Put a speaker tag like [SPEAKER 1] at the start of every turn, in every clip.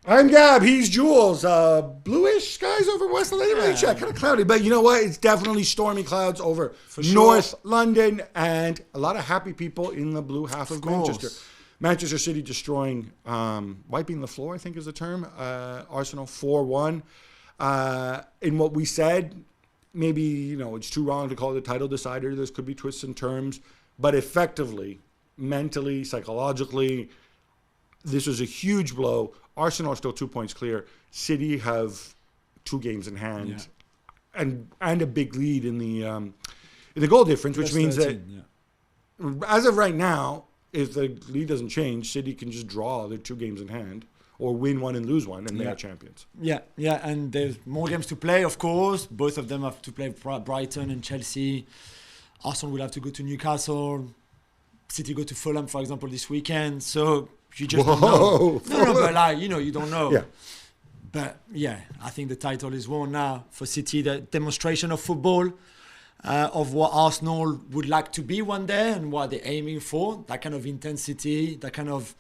[SPEAKER 1] I'm Gab. He's Jules. Bluish skies over West London. Yeah. Kind of cloudy, but you know what? It's definitely stormy clouds over North London, and a lot of happy people in the blue half of Manchester. Manchester City destroying, wiping the floor, I think is the term. Arsenal 4-1. In what we said, maybe it's too wrong to call it a title decider. There could be twists and turns, but effectively, mentally, psychologically, this was a huge blow. Arsenal are still 2 points clear. City have 2 games in hand, and a big lead in the goal difference, which means 13, that as of right now, if the lead doesn't change, City can just draw their 2 games in hand, or win one and lose one, and they are champions.
[SPEAKER 2] Yeah, and there's more games to play, of course. Both of them have to play Brighton and Chelsea. Arsenal will have to go to Newcastle. City go to Fulham, for example, this weekend. So you just don't know. No, but you don't know.
[SPEAKER 1] Yeah.
[SPEAKER 2] But I think the title is won now for City. The demonstration of football, of what Arsenal would like to be one day and what they're aiming for. That kind of intensity, that kind of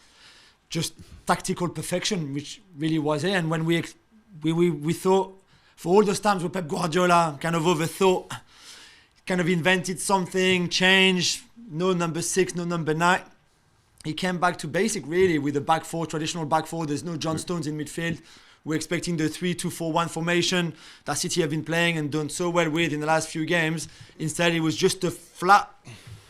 [SPEAKER 2] just tactical perfection, which really was it. And when we thought, for all those times where Pep Guardiola kind of overthought, kind of invented something, changed, no number 6, no number 9. He came back to basic, really, with the back four, traditional back four. There's no John Stones in midfield. We're expecting the 3-2-4-1 formation that City have been playing and done so well with in the last few games. Instead, it was just a flat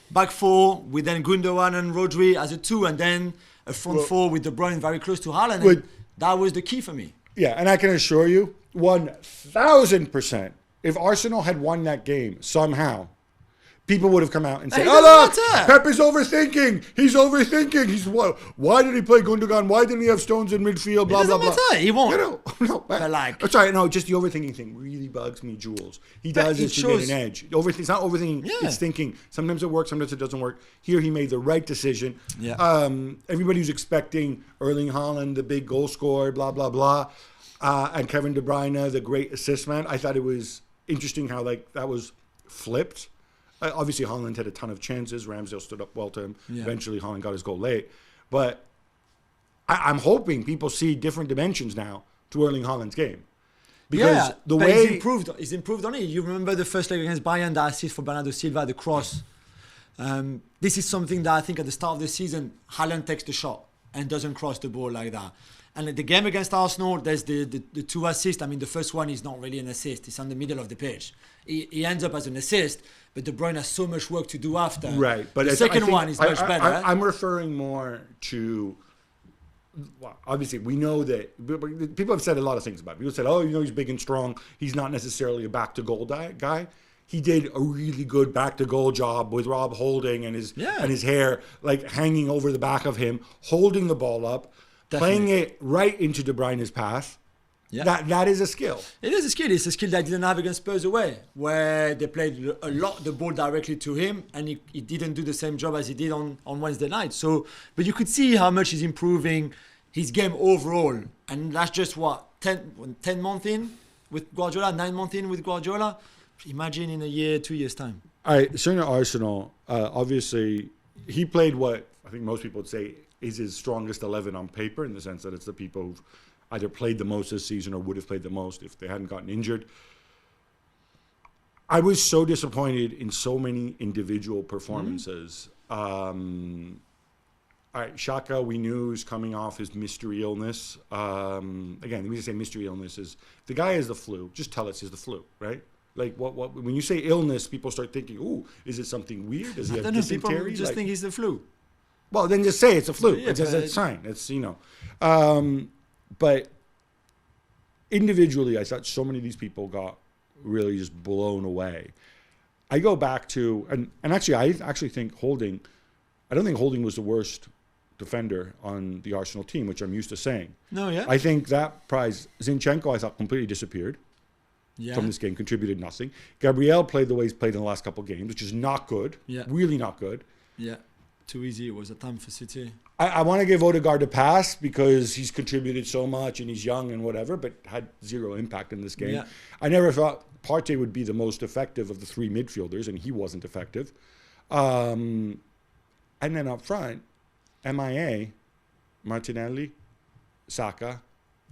[SPEAKER 2] back four with then Gundogan and Rodri as a 2, and then a front 4 with De Bruyne very close to Haaland. And that was the key for me.
[SPEAKER 1] Yeah, and I can assure you, 1,000%, if Arsenal had won that game somehow, people would have come out and said, "Oh look, Pep is overthinking. He's overthinking. Why did he play Gundogan? Why didn't he have Stones in midfield? Blah blah blah."
[SPEAKER 2] He won't.
[SPEAKER 1] No. Sorry, no. Just the overthinking thing really bugs me, Jules. He does this to get an edge. It's not overthinking. Yeah. It's thinking. Sometimes it works. Sometimes it doesn't work. Here, he made the right decision.
[SPEAKER 2] Yeah.
[SPEAKER 1] Everybody was expecting Erling Haaland, the big goal scorer, blah blah blah, and Kevin De Bruyne, the great assist man. I thought it was interesting how that was flipped. Obviously, Haaland had a ton of chances. Ramsdale stood up well to him. Yeah. Eventually, Haaland got his goal late. But I'm hoping people see different dimensions now to Erling Haaland's game. Because the way
[SPEAKER 2] he's improved on it. You remember the first leg against Bayern, the assist for Bernardo Silva, the cross. This is something that I think at the start of the season, Haaland takes the shot and doesn't cross the ball like that. And the game against Arsenal, there's the 2 assists. I mean, the first one is not really an assist. It's on the middle of the pitch. He ends up as an assist, but De Bruyne has so much work to do after.
[SPEAKER 1] Right. But
[SPEAKER 2] the second one is much better.
[SPEAKER 1] I'm referring more to, obviously, we know that people have said a lot of things about it. People said, he's big and strong. He's not necessarily a back-to-goal guy. He did a really good back-to-goal job with Rob Holding and his hair hanging over the back of him, holding the ball up. Definitely. Playing it right into De Bruyne's path, that is a skill.
[SPEAKER 2] It is a skill. It's a skill that I didn't have against Spurs away, where they played a lot the ball directly to him, and he didn't do the same job as he did on Wednesday night. So, but you could see how much he's improving his game overall, and that's just 10 months in with Guardiola, 9 months in with Guardiola. Imagine in a year, 2 years' time.
[SPEAKER 1] All right, certainly Arsenal, obviously, he played what I think most people would say is his strongest 11 on paper, in the sense that it's the people who've either played the most this season or would have played the most if they hadn't gotten injured. I was so disappointed in so many individual performances. All right, Xhaka, we knew was coming off his mystery illness. Again, when you say mystery illness, is the guy has the flu. Just tell us he's the flu, right? What when you say illness, people start thinking, "Ooh, is it something weird? Does he have dysentery?"
[SPEAKER 2] People just think he's the flu.
[SPEAKER 1] Well, then just say it's a flu. It's a sign. It's, but individually, I thought so many of these people got really just blown away. I go back to, and actually, I actually think Holding, I don't think Holding was the worst defender on the Arsenal team, which I'm used to saying.
[SPEAKER 2] No, yeah.
[SPEAKER 1] I think that prize, Zinchenko, I thought completely disappeared from this game, contributed nothing. Gabriel played the way he's played in the last couple of games, which is not good.
[SPEAKER 2] Yeah.
[SPEAKER 1] Really not good.
[SPEAKER 2] Yeah. Too easy. It was a time for City.
[SPEAKER 1] I want to give Odegaard a pass because he's contributed so much and he's young and whatever, but had zero impact in this game. Yeah. I never thought Partey would be the most effective of the 3 midfielders, and he wasn't effective. And then up front, MIA, Martinelli, Saka,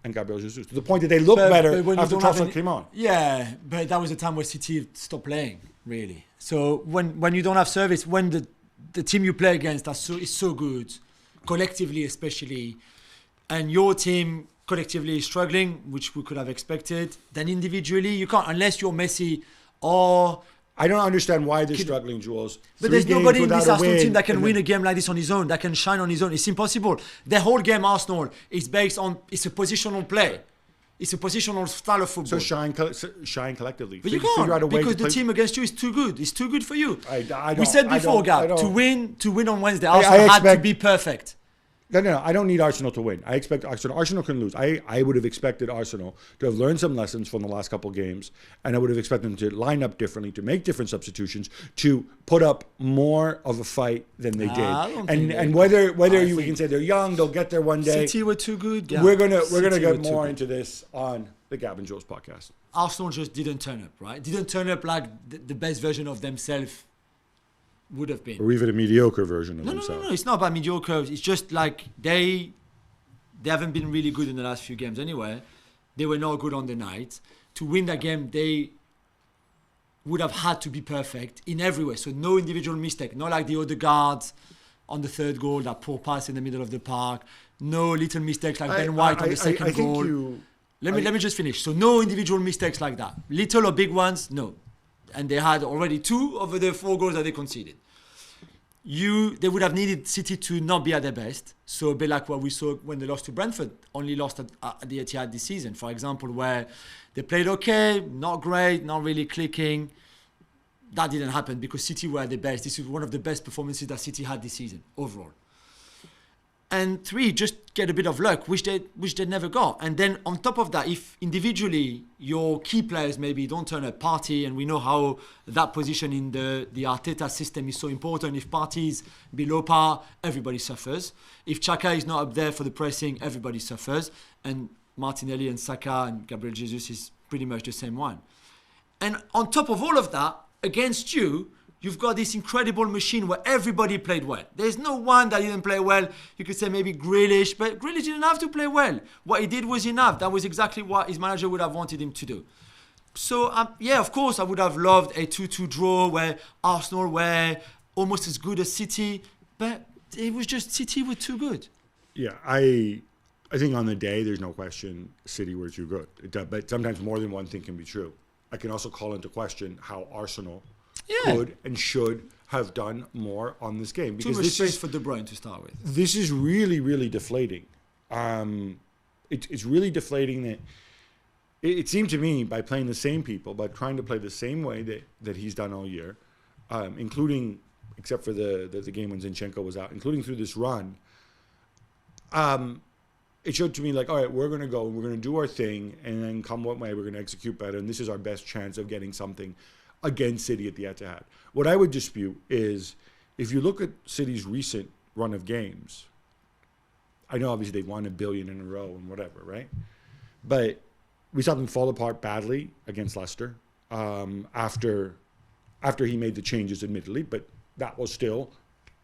[SPEAKER 1] and Gabriel Jesus, to the point that they looked better
[SPEAKER 2] when you
[SPEAKER 1] after
[SPEAKER 2] don't have
[SPEAKER 1] Trossard came on.
[SPEAKER 2] Yeah, but that was a time where City stopped playing, really. So when you don't have service, when the team you play against is so good, collectively especially, and your team collectively is struggling, which we could have expected, then individually you can't, unless you're Messi or...
[SPEAKER 1] I don't understand why they're struggling, Jules.
[SPEAKER 2] But there's nobody in this Arsenal team that can win a game like this on his own, that can shine on his own. It's impossible. The whole game, Arsenal, is based on, it's a positional play. It's a positional style of football.
[SPEAKER 1] So shine collectively.
[SPEAKER 2] But you can't, because the team against you is too good. It's too good for you. We said before, Gab, to win on Wednesday, Arsenal had to be perfect.
[SPEAKER 1] No, I don't need Arsenal to win. I expect Arsenal. Arsenal can lose. I would have expected Arsenal to have learned some lessons from the last couple of games, and I would have expected them to line up differently, to make different substitutions, to put up more of a fight than they did. And whether we can say they're young, they'll get there one day.
[SPEAKER 2] City were too good. Gab.
[SPEAKER 1] We're gonna get more into this on the Gab Juls podcast.
[SPEAKER 2] Arsenal just didn't turn up, right? Didn't turn up like the best version of themselves would have been.
[SPEAKER 1] Or even a mediocre version of themselves.
[SPEAKER 2] No, it's not about mediocre. It's just like they haven't been really good in the last few games anyway. They were not good on the night. To win that game, they would have had to be perfect in every way. So no individual mistake. Not like the other guards on the third goal, that poor pass in the middle of the park. No little mistakes like Ben White on the second goal. Let me just finish. So no individual mistakes like that. Little or big ones, no. And they had already 2 over the 4 goals that they conceded. They would have needed City to not be at their best. So a bit like what we saw when they lost to Brentford, only lost at the Etihad this season, for example, where they played okay, not great, not really clicking. That didn't happen because City were at their best. This is one of the best performances that City had this season overall. And 3, just get a bit of luck, which they never got. And then on top of that, if individually your key players maybe don't turn up, Partey, and we know how that position in the Arteta system is so important. If Partey is below par, everybody suffers. If Xhaka is not up there for the pressing, everybody suffers. And Martinelli and Saka and Gabriel Jesus is pretty much the same one. And on top of all of that, against you, you've got this incredible machine where everybody played well. There's no one that didn't play well. You could say maybe Grealish, but Grealish didn't have to play well. What he did was enough. That was exactly what his manager would have wanted him to do. So, yeah, of course, I would have loved a 2-2 draw where Arsenal were almost as good as City, but it was just City were too good.
[SPEAKER 1] Yeah, I think on the day, there's no question City were too good. But sometimes more than one thing can be true. I can also call into question how Arsenal could and should have done more on this game.
[SPEAKER 2] Because this is for De Bruyne to start with.
[SPEAKER 1] This is really, really deflating. It's really deflating that it seemed to me by playing the same people, by trying to play the same way that he's done all year, including, except for the game when Zinchenko was out, including through this run, it showed to me like, all right, we're going to go and we're going to do our thing, and then come what may, we're going to execute better, and this is our best chance of getting something against City at the Etihad. What I would dispute is, if you look at City's recent run of games, I know obviously they've won 1 billion in a row and whatever, right? But we saw them fall apart badly against Leicester after he made the changes, admittedly, but that was still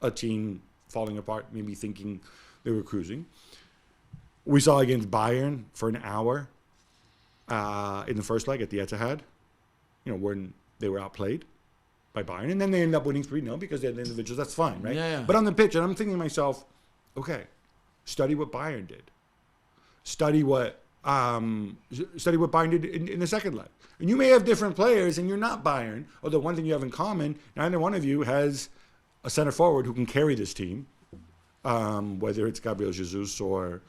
[SPEAKER 1] a team falling apart, maybe thinking they were cruising. We saw against Bayern for an hour in the first leg at the Etihad, when they were outplayed by Bayern, and then they ended up winning 3-0 because they had the individuals. That's fine, right?
[SPEAKER 2] Yeah.
[SPEAKER 1] But on the pitch, and I'm thinking to myself, okay, study what Bayern did. Study what Bayern did in the second leg. And you may have different players, and you're not Bayern, although one thing you have in common, neither one of you has a center forward who can carry this team, whether it's Gabriel Jesus or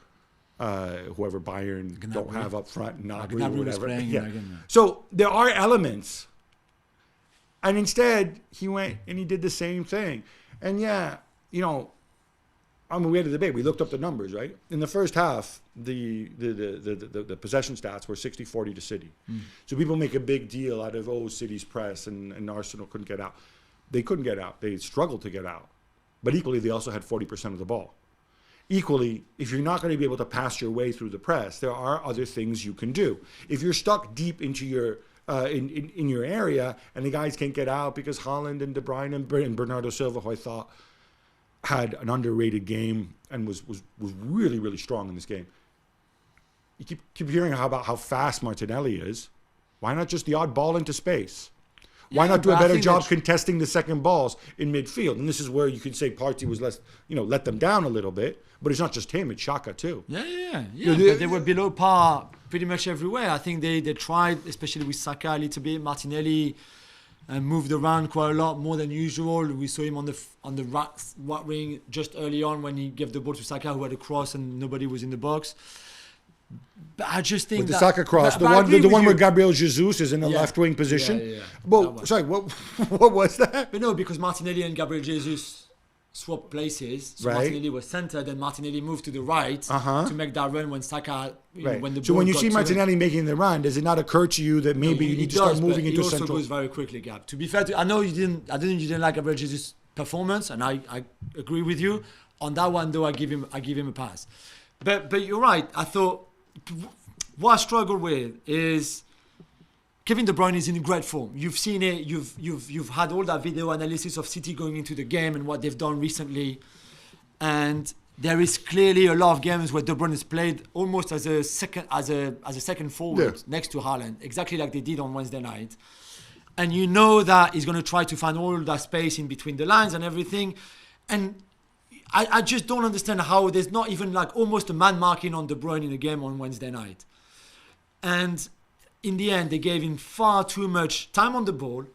[SPEAKER 1] whoever Bayern don't have up front, not really whatever. So there are elements. And instead, he went and he did the same thing. And we had a debate. We looked up the numbers, right? In the first half, the possession stats were 60-40 to City. So people make a big deal out of, City's press and Arsenal couldn't get out. They couldn't get out. They struggled to get out. But equally, they also had 40% of the ball. Equally, if you're not going to be able to pass your way through the press, there are other things you can do. If you're stuck deep into your in your area and the guys can't get out because Haaland and De Bruyne and Bernardo Silva, who I thought had an underrated game and was really, really strong in this game, you keep hearing about how fast Martinelli is. Why not just the odd ball into space? Why not do a better job contesting the second balls in midfield? And this is where you could say Partey was less, let them down a little bit. But it's not just him; it's Xhaka too.
[SPEAKER 2] Yeah. But they were below par pretty much everywhere. I think they tried, especially with Saka a little bit. Martinelli moved around quite a lot more than usual. We saw him on the right wing just early on when he gave the ball to Saka, who had a cross and nobody was in the box. But I just think
[SPEAKER 1] with the Saka cross, the one where Gabriel Jesus is in the left wing position.
[SPEAKER 2] Yeah.
[SPEAKER 1] Well, sorry, what was that?
[SPEAKER 2] But no, because Martinelli and Gabriel Jesus swapped places. So Martinelli was centre, then Martinelli moved to the right to make that run when Saka, when the ball.
[SPEAKER 1] So when you see Martinelli making the run, does it not occur to you that maybe you need to start moving into central?
[SPEAKER 2] He also goes very quickly, Gab. To be fair, I know you didn't like Gabriel Jesus' performance, and I agree with you on that one. Though I give him a pass. But you're right. I thought. What I struggle with is Kevin De Bruyne is in great form. You've seen it. You've had all that video analysis of City going into the game and what they've done recently, and there is clearly a lot of games where De Bruyne has played almost as a second forward next to Haaland, exactly like they did on Wednesday night. And you know that he's going to try to find all that space in between the lines and everything, and I just don't understand how there's not even like almost a man marking on De Bruyne in a game on Wednesday night. And in the end, they gave him far too much time on the ball,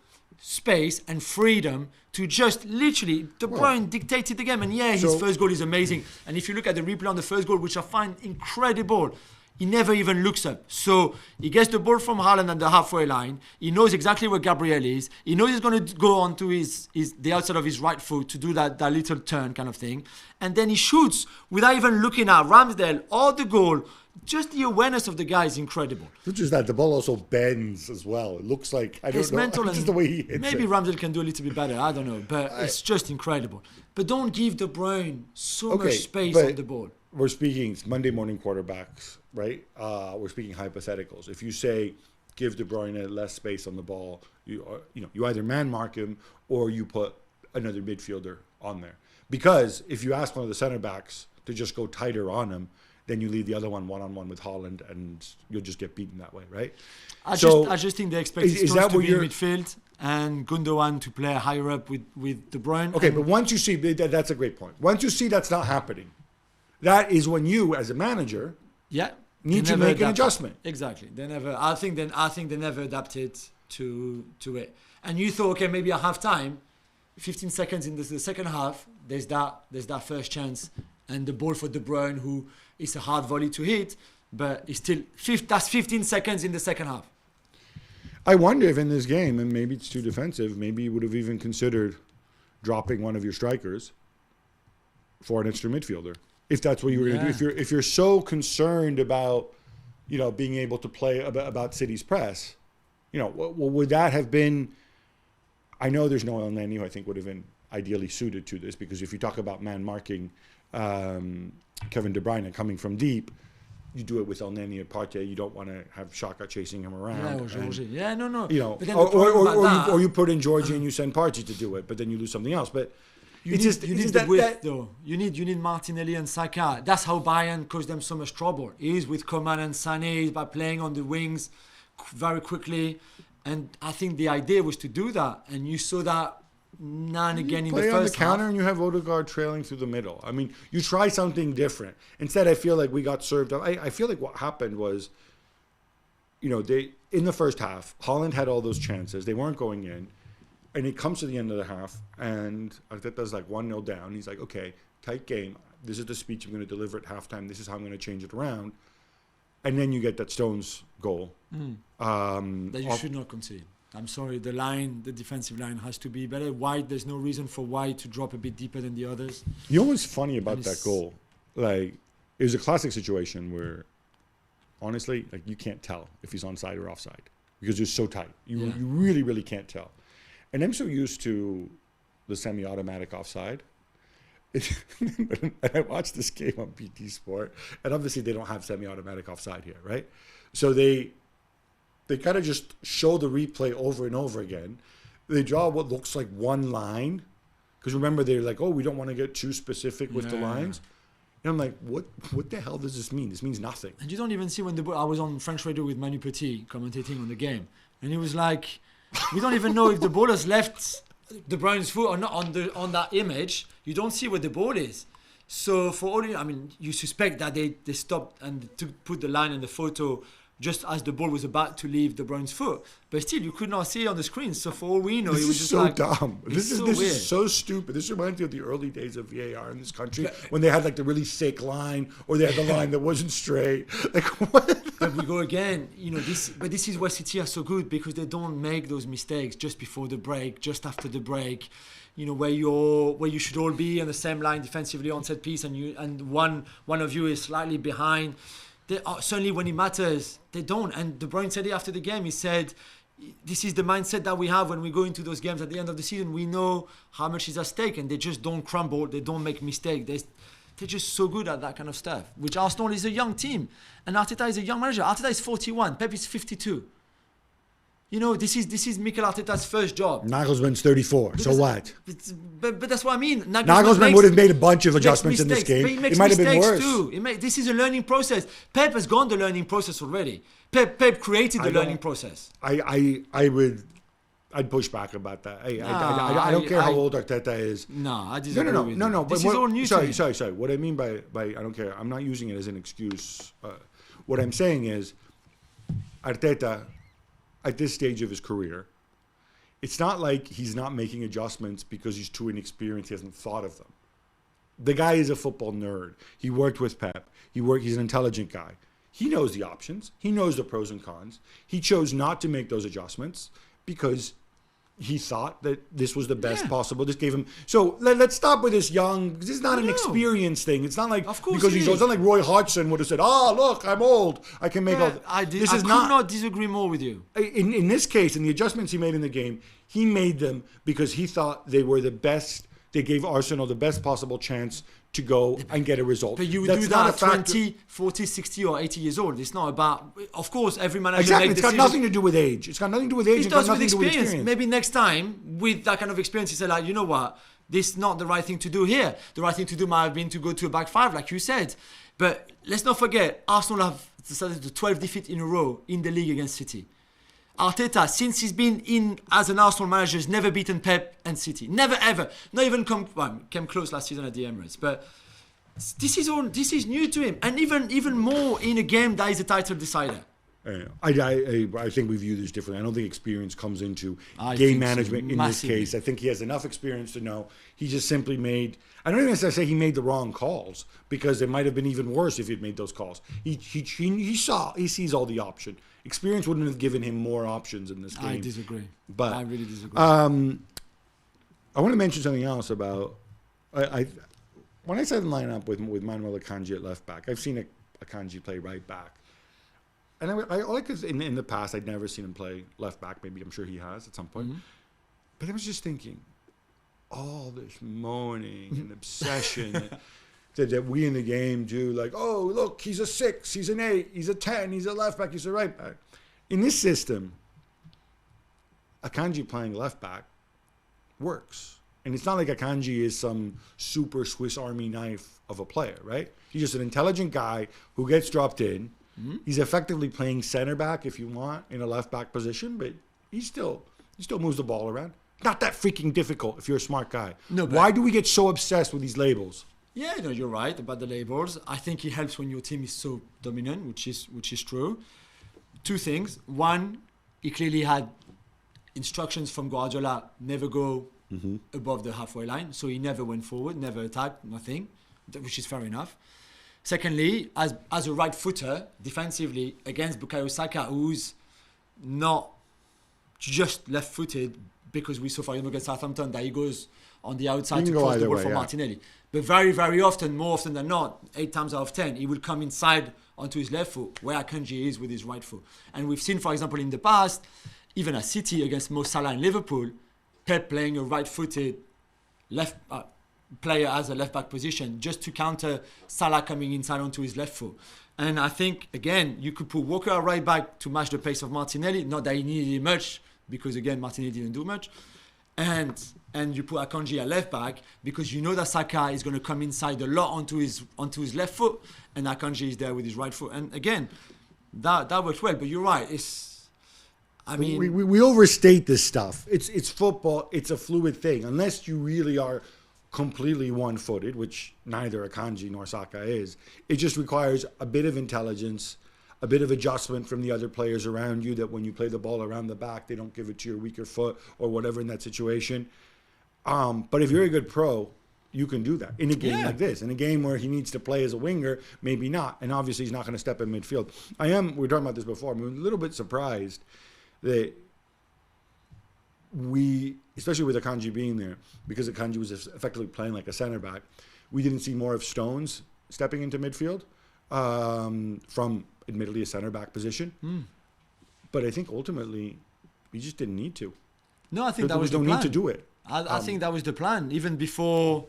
[SPEAKER 2] space and freedom to just literally, De Bruyne dictated the game. And his first goal is amazing. And if you look at the replay on the first goal, which I find incredible, he never even looks up. So he gets the ball from Haaland at the halfway line. He knows exactly where Gabriel is. He knows he's going to go onto the outside of his right foot to do that little turn kind of thing. And then he shoots without even looking at Ramsdale or the goal. Just the awareness of the guy is incredible.
[SPEAKER 1] Not just that, the ball also bends as well. It looks like,
[SPEAKER 2] it's mental.
[SPEAKER 1] Just the way he hits
[SPEAKER 2] maybe Ramsdale can do a little bit better. I don't know. But it's just incredible. But don't give De Bruyne so much space on the ball.
[SPEAKER 1] We're speaking Monday morning quarterbacks, right? We're speaking hypotheticals. If you say give De Bruyne less space on the ball, you either man mark him or you put another midfielder on there. Because if you ask one of the center backs to just go tighter on him, then you leave the other one-on-one with Haaland, and you'll just get beaten that way, right?
[SPEAKER 2] I just think they expect Stones to be in midfield and Gundogan to play higher up with De Bruyne.
[SPEAKER 1] Okay, but once you see that's a great point. Once you see that's not happening, that is when you, as a manager, need to make an adjustment.
[SPEAKER 2] Exactly. I think they never adapted to it. And you thought, okay, maybe at half time, 15 seconds into the second half, there's that first chance, and the ball for De Bruyne, who is a hard volley to hit, but it's still that's 15 seconds in the second half.
[SPEAKER 1] I wonder if in this game, and maybe it's too defensive, maybe you would have even considered dropping one of your strikers for an extra midfielder. If that's what you were going to do, if you're so concerned about, being able to play about City's press, would that have been? I know there's no El Neni who I think would have been ideally suited to this, because if you talk about man marking Kevin De Bruyne coming from deep, you do it with El Neni and Partey. You don't want to have Xhaka chasing him around. Or you put in Georgie and you send Partey to do it, but then you lose something else. But
[SPEAKER 2] You need the width, though. You need Martinelli and Saka. That's how Bayern caused them so much trouble. It is with Coman and Sané, by playing on the wings very quickly. And I think the idea was to do that. And you saw that now and again in the first half.
[SPEAKER 1] Play on the counter and you have Odegaard trailing through the middle. I mean, you try something different. Instead, I feel like we got served up. I feel like what happened was, they in the first half, Haaland had all those chances. They weren't going in. And it comes to the end of the half, and Arteta's like 1-0 down. He's like, okay, tight game. This is the speech I'm going to deliver at halftime. This is how I'm going to change it around. And then you get that Stones goal.
[SPEAKER 2] That you should not concede. I'm sorry, the defensive line has to be better. White, there's no reason for White to drop a bit deeper than the others.
[SPEAKER 1] You know what's funny about that goal? Like, it was a classic situation where, honestly, like, you can't tell if he's onside or offside because it's so tight. You really, really can't tell. And I'm so used to the semi-automatic offside. And I watched this game on BT Sport, and obviously they don't have semi-automatic offside here, right? So they kind of just show the replay over and over again. They draw what looks like one line, because remember they're like, oh, we don't want to get too specific with the lines. And I'm like, what the hell does this mean? This means nothing.
[SPEAKER 2] And you don't even see when the ball... I was on French radio with Manu Petit commentating on the game. And he was like, we don't even know if the ball has left De Bruyne's foot or not on that image. You don't see where the ball is. So for all you suspect that they stopped and to put the line in the photo just as the ball was about to leave De Bruyne's foot. But still, you could not see it on the screen. So for all we know, it was just
[SPEAKER 1] so
[SPEAKER 2] like...
[SPEAKER 1] dumb. This is so stupid. This reminds me of the early days of VAR in this country when they had like the really sick line or they had the line that wasn't straight. Like, what?
[SPEAKER 2] But we go again, this is where City are so good because they don't make those mistakes just before the break, just after the break. Where you should all be on the same line defensively on set piece and one of you is slightly behind. Certainly when it matters, they don't. And De Bruyne said it after the game. He said, this is the mindset that we have when we go into those games at the end of the season. We know how much is at stake and they just don't crumble. They don't make mistakes. They're just so good at that kind of stuff. Which Arsenal is a young team. And Arteta is a young manager. Arteta is 41. Pep is 52. This is Mikel Arteta's first job.
[SPEAKER 1] Nagelsmann's 34. So what?
[SPEAKER 2] But that's what I mean.
[SPEAKER 1] Nagelsmann would have made a bunch of adjustments in this game.
[SPEAKER 2] But he makes
[SPEAKER 1] it might have been worse.
[SPEAKER 2] Too. This is a learning process. Pep has gone the learning process already. Pep created the learning process.
[SPEAKER 1] I'd push back about that. I don't care how old Arteta is.
[SPEAKER 2] No, I disagree with you.
[SPEAKER 1] No.
[SPEAKER 2] This is all new to me.
[SPEAKER 1] Sorry. What I mean by I don't care, I'm not using it as an excuse. What I'm saying is, Arteta, at this stage of his career, it's not like he's not making adjustments because he's too inexperienced, he hasn't thought of them. The guy is a football nerd. He worked with Pep. He's an intelligent guy. He knows the options. He knows the pros and cons. He chose not to make those adjustments because he thought that this was the best possible. This gave him... So let's stop with this young... This is not an experience thing. It's not like...
[SPEAKER 2] Of course
[SPEAKER 1] because it's not like Roy Hodgson would have said, look, I'm old. I can make all...
[SPEAKER 2] I could not disagree more with you.
[SPEAKER 1] In this case, in the adjustments he made in the game, he made them because he thought they were the best... They gave Arsenal the best possible chance to go and get a result.
[SPEAKER 2] But you would do that at 20, 40, 60 or 80 years old. It's not about... Of course, every manager
[SPEAKER 1] exactly.
[SPEAKER 2] makes
[SPEAKER 1] decisions. It's got nothing to do with age. It's got nothing to do with age.
[SPEAKER 2] It does with experience. Maybe next time, with that kind of experience, you say, like, you know what? This is not the right thing to do here. The right thing to do might have been to go to a back five, like you said. But let's not forget, Arsenal have decided to 12 defeats in a row in the league against City. Arteta, since he's been in as an Arsenal manager, has never beaten Pep and City. Never, ever. Not even came close last season at the Emirates. But this is new to him. And even more in a game that is a title decider.
[SPEAKER 1] I think we view this differently. I don't think experience comes into game management in this case. I think he has enough experience to know he just simply made... I don't even necessarily say he made the wrong calls because it might have been even worse if he'd made those calls. He sees all the option. Experience wouldn't have given him more options in this game.
[SPEAKER 2] I disagree.
[SPEAKER 1] But
[SPEAKER 2] I really disagree.
[SPEAKER 1] I want to mention something else about... when I said line up with Manuel Akanji at left back, I've seen Akanji play right back. And I like his, in the past, I'd never seen him play left back. Maybe I'm sure he has at some point. Mm-hmm. But I was just thinking, all this moaning and obsession that we in the game do, like, oh, look, he's a 6, he's an 8, he's a 10, he's a left back, he's a right back. In this system, Akanji playing left back works. And it's not like Akanji is some super Swiss Army knife of a player, right? He's just an intelligent guy who gets dropped in. Mm-hmm. He's effectively playing center back, if you want, in a left back position, but he still moves the ball around. Not that freaking difficult if you're a smart guy. No, why do we get so obsessed with these labels?
[SPEAKER 2] Yeah, no, you're right about the labels. I think it helps when your team is so dominant, which is true. Two things. One, he clearly had instructions from Guardiola, never go above the halfway line. So he never went forward, never attacked, nothing, which is fair enough. Secondly, as a right footer, defensively, against Bukayo Saka, who's not just left footed, because we saw, for example, against Southampton, that he goes on the outside to cross the ball for Martinelli. But very, very often, more often than not, 8 times out of 10, he will come inside onto his left foot, where Akanji is with his right foot. And we've seen, for example, in the past, even at City against Mo Salah and Liverpool, Pep playing a right-footed left player as a left-back position, just to counter Salah coming inside onto his left foot. And I think, again, you could put Walker at right back to match the pace of Martinelli. Not that he needed much, because, again, Martinelli didn't do much. and you put Akanji at left back because you know that Saka is going to come inside a lot onto his left foot, and Akanji is there with his right foot. And again, that works well. But you're right.
[SPEAKER 1] We overstate this stuff. It's football. It's a fluid thing. Unless you really are completely one-footed, which neither Akanji nor Saka is, it just requires a bit of intelligence, a bit of adjustment from the other players around you, that when you play the ball around the back, they don't give it to your weaker foot or whatever in that situation. But if you're a good pro, you can do that in a game like this. In a game where he needs to play as a winger, maybe not. And obviously he's not going to step in midfield. We were talking about this before, I'm a little bit surprised that especially with Akanji being there, because Akanji was effectively playing like a center back, we didn't see more of Stones stepping into midfield from admittedly a center back position. But I think ultimately we just didn't need to.
[SPEAKER 2] No, I think that was the plan.
[SPEAKER 1] There was no need to do it.
[SPEAKER 2] I think that was the plan. Even before,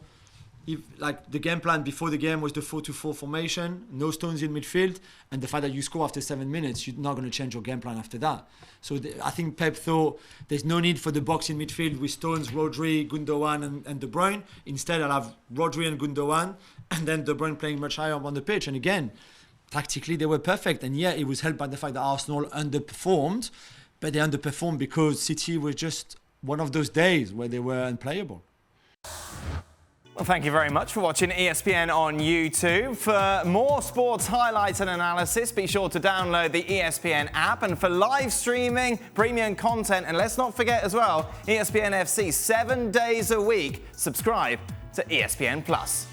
[SPEAKER 2] the game plan before the game was the 4-2-4 formation, no Stones in midfield, and the fact that you score after 7 minutes, you're not going to change your game plan after that. So I think Pep thought there's no need for the box in midfield with Stones, Rodri, Gundogan and De Bruyne. Instead, I'll have Rodri and Gundogan, and then De Bruyne playing much higher up on the pitch. And again, tactically they were perfect. And yeah, it was helped by the fact that Arsenal underperformed, but they underperformed because City was just one of those days where they were unplayable.
[SPEAKER 3] Well, thank you very much for watching ESPN on YouTube. For more sports highlights and analysis, be sure to download the ESPN app. And for live streaming, premium content, and let's not forget as well, ESPN FC 7 days a week. Subscribe to ESPN Plus.